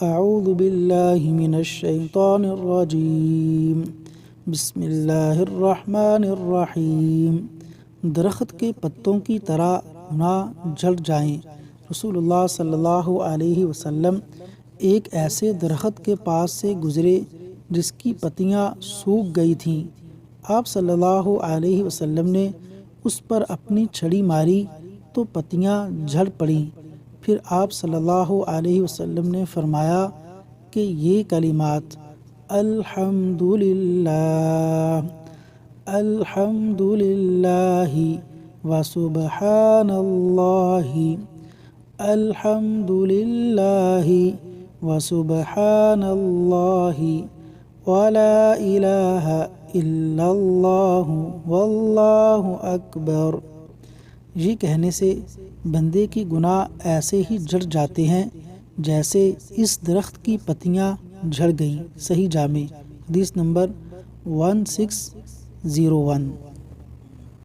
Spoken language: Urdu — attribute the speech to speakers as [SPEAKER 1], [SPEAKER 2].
[SPEAKER 1] اعوذ باللہ من الشیطان الرجیم بسم اللہ الرحمن الرحیم۔ درخت کے پتوں کی طرح نہ جھڑ جائیں۔ رسول اللہ صلی اللہ علیہ وسلم ایک ایسے درخت کے پاس سے گزرے جس کی پتیاں سوکھ گئی تھیں۔ آپ صلی اللہ علیہ وسلم نے اس پر اپنی چھڑی ماری تو پتیاں جھڑ پڑیں۔ پھر آپ صلی اللہ علیہ وسلم نے فرمایا کہ یہ کلمات الحمدللہ الحمدللہ وسبحان اللہ الحمدللہ وسبحان اللہ ولا الہ الا اللہ واللہ اکبر، یہ کہنے سے بندے کی گناہ ایسے ہی جھڑ جاتے ہیں جیسے اس درخت کی پتیاں جھڑ گئیں۔ صحیح جامع حدیث نمبر 1601۔